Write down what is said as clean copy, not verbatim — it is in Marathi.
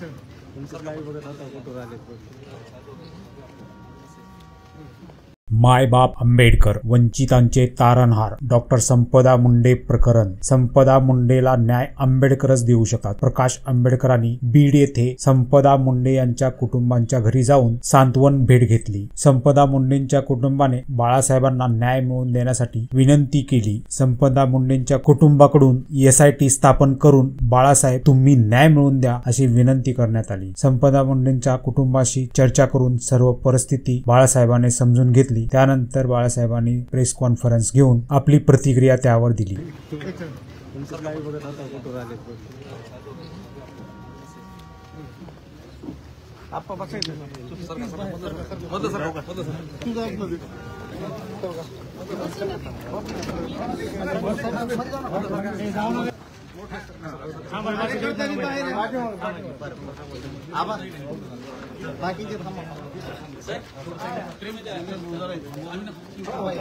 तुमचं लाईव्ह बघत होता फोटो आले मायबाप आंबेडकर वंचितांचे तारणहार डॉक्टर संपदा मुंडे प्रकरण. संपदा मुंडेला न्याय आंबेडकरच देऊ शकतात. प्रकाश आंबेडकरांनी बीड येथे संपदा मुंडे यांच्या कुटुंबांच्या घरी जाऊन सांत्वन भेट घेतली. संपदा मुंडेंच्या कुटुंबाने बाळासाहेबांना न्याय मिळवून देण्यासाठी विनंती केली. संपदा मुंडेंच्या कुटुंबाकडून SIT स्थापन करून बाळासाहेब तुम्ही न्याय मिळवून द्या अशी विनंती करण्यात आली. संपदा मुंडेंच्या कुटुंबाशी चर्चा करून सर्व परिस्थिती बाळासाहेबांनी समजून घेतली. त्यानंतर बाळासाहेबांनी प्रेस कॉन्फरन्स घेऊन आपली प्रतिक्रिया त्यावर दिली. तुमचं लाईव्ह बघत होता फोटो आले बाकीचे हवा